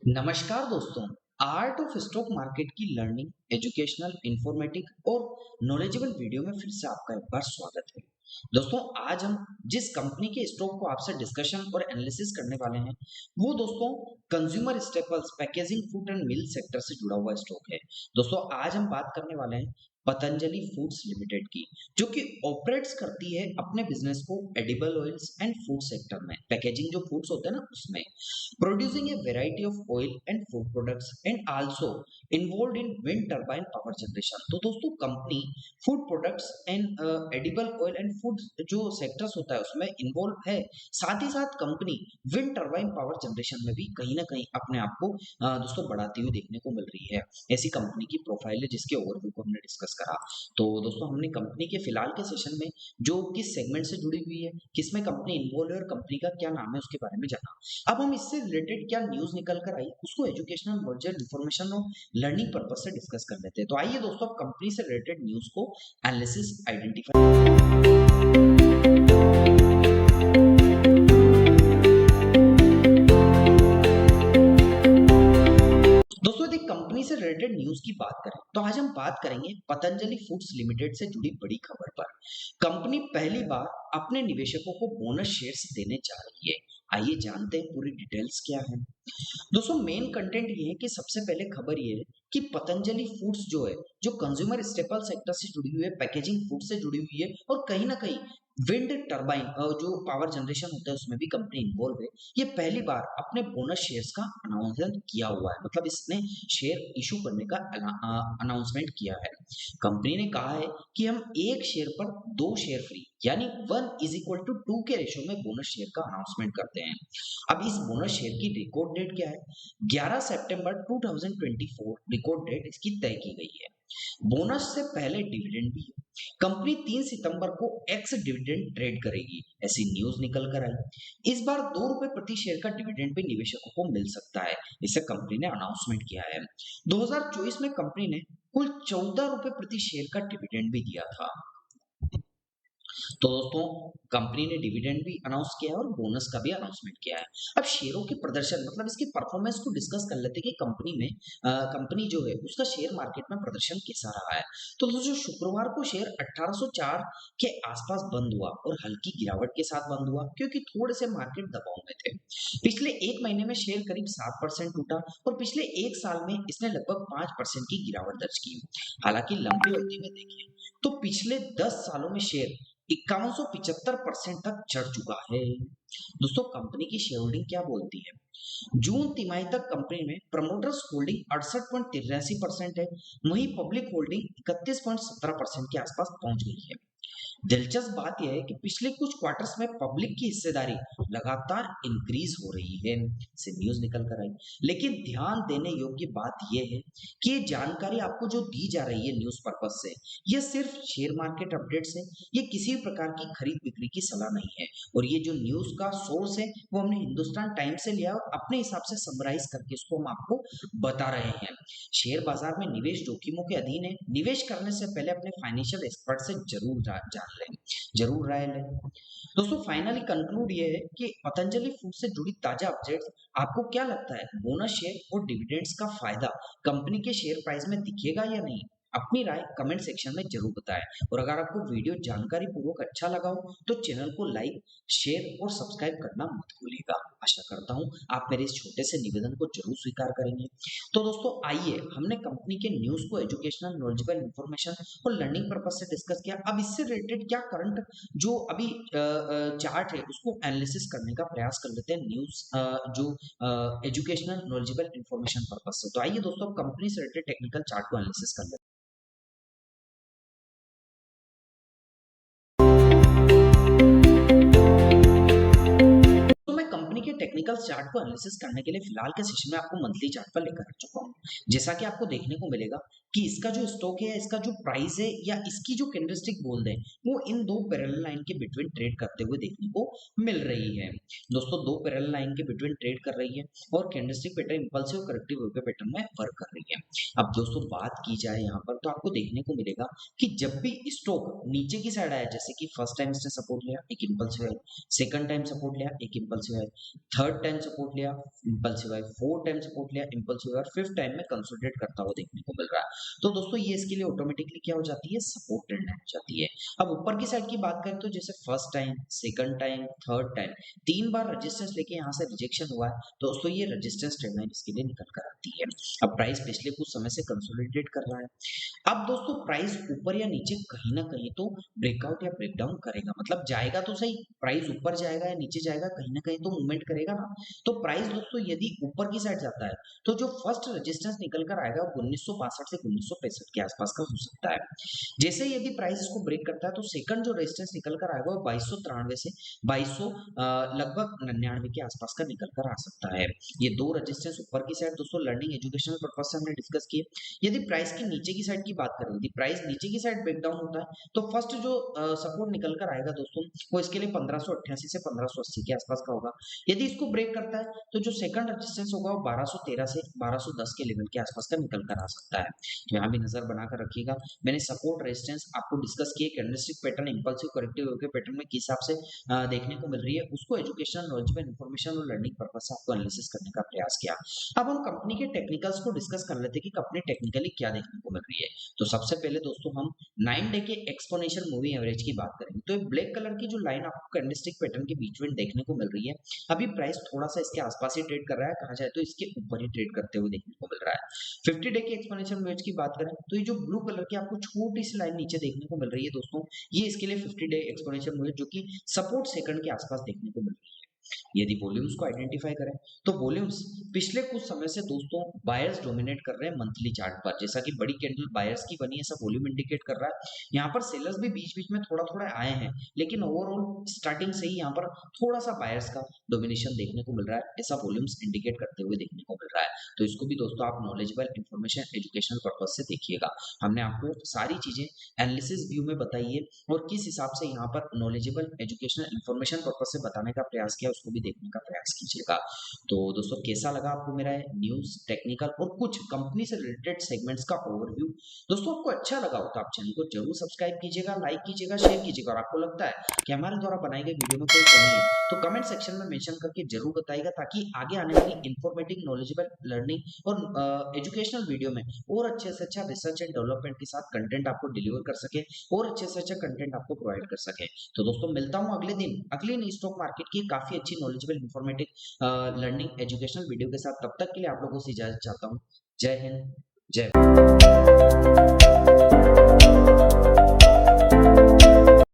नमस्कार दोस्तों। Art of stock market की लर्निंग, एजुकेशनल, इंफॉर्मेटिव और नॉलेजेबल वीडियो में फिर से आपका एक बार स्वागत है। दोस्तों, आज हम जिस कंपनी के स्टॉक को आपसे डिस्कशन और एनालिसिस करने वाले हैं, वो दोस्तों consumer staples, packaging, food and milk sector से जुड़ा हुआ स्टॉक है। दोस्तों, आज हम बात करने वाले हैं पतंजलि फूड्स लिमिटेड की, जो कि ऑपरेट्स करती है अपने बिजनेस को edible oils and food sector में, पैकेजिंग जो फूड्स होते हैं ना उसमें, producing a variety of oil and food products and also involved in wind turbine power generation। तो दोस्तों company food products and edible oil and food जो sectors होता है उसमें इन्वॉल्व है। साथ ही साथ company wind turbine power generation में भी कहीं ना कहीं अपने आप को दोस्तों बढ़ाती हुई देखने को मिल रही है। ऐसी कंपनी की प्रोफाइल है जिसके ओवरव्यू को हमने डिस्कस करा। तो दोस्तों हमने कंपनी के फिलहाल के सेशन में जो किस सेगमेंट से जुड़ी हुई है, किसमें कंपनी इन्वॉल्व है और कंपनी का क्या नाम है उसके बारे में जाना। अब हम इससे रिलेटेड क्या न्यूज़ निकल कर आई उसको एजुकेशनल, नॉलेज, इन्फॉर्मेशन और लर्निंग पर्पस से डिस्कस कर लेते हैं। तो आइए दोस्तों, अब कंपनी से रिलेटेड न्यूज़ को एनालिसिस, आइडेंटिफाई। दोस्तों, यदि कंपनी से रिलेटेड न्यूज़ की बात करें तो आज हम बात करेंगे पतंजलि फूड्स लिमिटेड से जुड़ी बड़ी खबर पर। कंपनी पहली बार अपने निवेशकों को बोनस शेयर्स देने जा रही है। आइए जानते हैं पूरी डिटेल्स क्या है। दोस्तों, मेन कंटेंट ये है कि सबसे पहले खबर ये है कि पतंजलि फूड्स जो है, जो कंज्यूमर स्टेपल सेक्टर से जुड़ी हुई है, पैकेजिंग फूड से जुड़ी हुई है और कहीं ना कहीं विंड टर्बाइन जो पावर जनरेशन होता है उसमें भी कंपनी इन्वॉल्व है। ये पहली बार अपने बोनस शेयर्स का अनाउंसमेंट किया हुआ है, मतलब इसने शेयर इशू करने का अनाउंसमेंट किया है। कंपनी ने कहा है कि हम एक शेयर पर दो शेयर फ्री, यानी 1:2 के रेशो में बोनस शेयर का अनाउंसमेंट करते हैं। अब इस बोनस शेयर की रिकॉर्ड डेट क्या है? 11 सितंबर 2024 रिकॉर्ड डेट इसकी तय की गई है। बोनस से पहले डिविडेंड भी है। कंपनी 3 सितंबर को एक्स डिविडेंड ट्रेड करेगी, ऐसी न्यूज निकल कर आई। इस बार ₹2 प्रति शेयर का डिविडेंड भी निवेशकों को मिल सकता है, इसे कंपनी ने अनाउंसमेंट किया है। 2024 में कंपनी ने कुल ₹14 प्रति शेयर का डिविडेंड भी दिया था। तो दोस्तों, कंपनी ने डिविडेंड भी अनाउंस किया है और बोनस का भी अनाउंसमेंट किया है। अब शेयरों के प्रदर्शन, मतलब इसकी परफॉर्मेंस को डिस्कस कर लेते हैं कि कंपनी में कंपनी जो है उसका शेयर मार्केट में प्रदर्शन कैसा रहा है। तो दोस्तों, शुक्रवार को शेयर 1804 के आसपास बंद हुआ और हल्की गिरावट के साथ बंद हुआ क्योंकि थोड़े से मार्केट दबाव में थे। पिछले एक महीने में शेयर करीब 7% टूटा और पिछले एक साल में इसने लगभग 5% की गिरावट दर्ज की। हालांकि लंबी अवधि में देखें तो पिछले 10 सालों में शेयर 5175% तक चढ़ चुका है। दोस्तों, कंपनी की शेयर होल्डिंग क्या बोलती है? जून तिमाही तक कंपनी में प्रमोटर्स होल्डिंग 68.83% है, वहीं पब्लिक होल्डिंग 31.17% के आसपास पहुंच गई है। दिलचस्प बात यह है कि पिछले कुछ क्वार्टर्स में पब्लिक की हिस्सेदारी लगातार इंक्रीज हो रही है, से न्यूज निकल कर आई। लेकिन ध्यान देने योग्य बात यह है कि ये जानकारी आपको जो दी जा रही है न्यूज पर्पज से, यह सिर्फ शेयर मार्केट अपडेट्स है, ये किसी प्रकार की खरीद बिक्री की सलाह नहीं है। और ये जो न्यूज का सोर्स है वो हमने हिंदुस्तान टाइम्स से लिया और अपने हिसाब से समराइज करके इसको हम आपको बता रहे हैं। शेयर बाजार में निवेश जोखिमों के अधीन है, निवेश करने से पहले अपने फाइनेंशियल एक्सपर्ट से जरूर जान लें, जरूर राय लें। दोस्तों, फाइनली कंक्लूड ये है कि पतंजलि फूड से जुड़ी ताजा अपडेट्स, आपको क्या लगता है बोनस शेयर और डिविडेंड्स का फायदा कंपनी के शेयर प्राइस में दिखेगा या नहीं? अपनी राय कमेंट सेक्शन में जरूर बताएं। और अगर आपको वीडियो जानकारी पूर्वक अच्छा लगा हो तो चैनल को लाइक, शेयर और सब्सक्राइब करना मत भूलिएगा। आशा करता हूं आप मेरे इस छोटे से निवेदन को जरूर स्वीकार करेंगे। तो दोस्तों, आइए, हमने कंपनी के न्यूज को एजुकेशनल, नॉलेजेबल, इंफॉर्मेशन और लर्निंग पर्पस से डिस्कस किया। अब इससे रिलेटेड क्या करंट जो अभी चार्ट है उसको एनालिसिस करने का प्रयास कर लेते हैं न्यूज जो एजुकेशनल, नॉलेजेबल, इंफॉर्मेशन पर्पस से। तो आइए दोस्तों, कंपनी से रिलेटेड टेक्निकल चार्ट को एनालिसिस कर लेते हैं। तो मैं कंपनी के टेक्निकल चार्ट को एनालिसिस करने के लिए फिलहाल के सेशन में आपको मंथली चार्ट पर लेकर आ चुका हूँ। जैसा कि आपको देखने को मिलेगा कि इसका जो स्टॉक है, इसका जो प्राइस है या इसकी जो कैंडलस्टिक बोल दें, वो इन दो पैरेलल लाइन के बिटवीन ट्रेड करते हुए देखने को मिल रही है। दोस्तों दो पैरेलल लाइन के बिटवीन ट्रेड कर रही है और candlestick pattern impulsive corrective wave के पैटर्न में वर्क कर रही है। अब दोस्तों बात की जाए यहाँ पर तो आपको देखने को मिलेगा कि जब भी स्टॉक नीचे की साइड आया, जैसे कि फर्स्ट टाइम इसने सपोर्ट लिया एक इंपल्सिव है, सेकंड टाइम सपोर्ट लिया एक इंपल्सिव है, थर्ड टाइम सपोर्ट लिया इंपल्सिव है, फोर्थ टाइम सपोर्ट लिया इंपल्सिव है और फिफ्थ टाइम में कंसोलिडेट करता हुआ देखने को मिल रहा है। तो दोस्तों ये इसके लिए ऑटोमेटिकली क्या हो जाती है, सपोर्ट ट्रेंड हो जाती है। अब ऊपर की साइड की बात करें तो जैसे first time, second time, third time, तीन बार रेजिस्टेंस लेके यहाँ से रिजेक्शन हुआ है, तो दोस्तों ये रेजिस्टेंस ट्रेंड लाइन इसके लिए निकल कर आती है। अब प्राइस पिछले कुछ समय से कंसोलिडेट कर रहा है। अब दोस्तों प्राइस ऊपर या नीचे कहीं ना कहीं तो ब्रेकआउट या ब्रेकडाउन करेगा, मतलब जाएगा तो सही, प्राइस ऊपर जाएगा या नीचे जाएगा, कहीं ना कहीं तो मूवमेंट करेगा ना। तो प्राइस दोस्तों यदि ऊपर की साइड जाता है तो जो फर्स्ट रेजिस्टेंस निकल कर आएगा वो 1962 से 1965 के आसपास का हो सकता है। जैसे ही यदि प्राइस इसको ब्रेक करता है तो सेकंड जो रेजिस्टेंस निकल कर आएगा वो 2293 से 2200 लगभग 99 के आसपास का निकल कर आ सकता है। ये दो रेजिस्टेंस ऊपर की साइड दोस्तों लर्निंग एजुकेशनल पर्पज से हमने डिस्कस किए। यदि प्राइस की नीचे की साइड की बात करें, यदि प्राइस नीचे की साइड ब्रेकडाउन होता है तो फर्स्ट जो सपोर्ट निकल कर आएगा दोस्तों वो इसके लिए 1588 से 1580 के आसपास का होगा। यदि इसको ब्रेक करता है तो जो सेकंड रेजिस्टेंस होगा वो 1213 से 1210 के लेवल के आसपास का निकल कर आ सकता है। तो यहाँ भी नजर बनाकर रखिएगा। मैंने सपोर्ट रेजिस्टेंस आपको डिस्कस किए, कैंडलस्टिक पैटर्न इंपल्सिव करेक्टिव के पैटर्न में किस हिसाब से देखने को मिल रही है, उसको एजुकेशनल नॉलेजेबल इंफॉर्मेशन और लर्निंग पर्पज से आपको एनालिसिस करने का प्रयास किया। अब हम कंपनी के टेक्निकल्स को डिस्कस कर लेते हैं कि कंपनी टेक्निकली क्या देखने को मिल रही है। तो सबसे पहले दोस्तों हम 9 डे के एक्सपोनेंशियल मूविंग एवरेज की बात करेंगे तो ब्लैक कलर की जो लाइन आपको कैंडलस्टिक पैटर्न के बीच में देखने को मिल रही है, अभी प्राइस थोड़ा सा इसके आसपास ही ट्रेड कर रहा है, कहा जाए तो इसके ऊपर ही ट्रेड करते हुए देखने को मिल रहा है। 50 डे के एक्सपोनेंशियल मूविंग की बात करें तो ये जो ब्लू कलर की आपको छोटी सी लाइन नीचे देखने को मिल रही है दोस्तों, ये इसके लिए 50 डे एक्सपोनेंशियल मूविंग जो कि सपोर्ट सेकंड के आसपास देखने को मिल रही है। यदि वॉल्यूम्स को आइडेंटिफाई करें तो वॉल्यूम्स पिछले कुछ समय से दोस्तों बायर्स डोमिनेट कर रहे हैं मंथली चार्ट पर, जैसा कि बड़ी कैंडल बायर्स की बनी है, सब वॉल्यूम इंडिकेट कर रहा है। यहाँ पर सेलर्स भी बीच बीच में थोड़ा थोड़ा आए हैं, लेकिन ओवरऑल स्टार्टिंग से ही यहाँ पर थोड़ा सा बायर्स का डोमिनेशन देखने को मिल रहा है, ऐसा वॉल्यूम्स इंडिकेट करते हुए देखने को मिल रहा है। तो इसको भी दोस्तों आप नॉलेजेबल इंफॉर्मेशन एजुकेशनल पर्पज से देखिएगा। हमने आपको सारी चीजें एनालिसिस व्यू में बताई है और किस हिसाब से यहाँ पर नॉलेजेबल एजुकेशनल इंफॉर्मेशन पर्पज से बताने का प्रयास किया, उसको भी देखने का प्रयास कीजिएगा। तो दोस्तों कैसा लगा आपको मेरा न्यूज, टेक्निकल और कुछ कंपनी से रिलेटेड सेगमेंट्स का ओवरव्यू? दोस्तों आपको अच्छा लगा हो तो आप चैनल को जरूर सब्सक्राइब कीजिएगा, लाइक कीजिएगा, शेयर कीजिएगा और आपको लगता है कि हमारे द्वारा बनाई गई वीडियो में कोई कमी है तो कमेंट सेक्शन में मेंशन करके जरूर बताइएगा, ताकि आगे आने वाली इंफॉर्मेटिव नॉलेजेबल लर्निंग और एजुकेशनल वीडियो में और अच्छे से अच्छा रिसर्च एंड डेवलपमेंट के साथ कंटेंट आपको डिलीवर कर सके और अच्छे से अच्छा कंटेंट आपको प्रोवाइड कर सके। तो दोस्तों मिलता हूँ अगले दिन अगली नई स्टॉक मार्केट की काफी अच्छी knowledgeable informative learning educational video के साथ। तब तक के लिए आप लोगों से इजाजत चाहता हूँ। जय हिंद, जय भारत।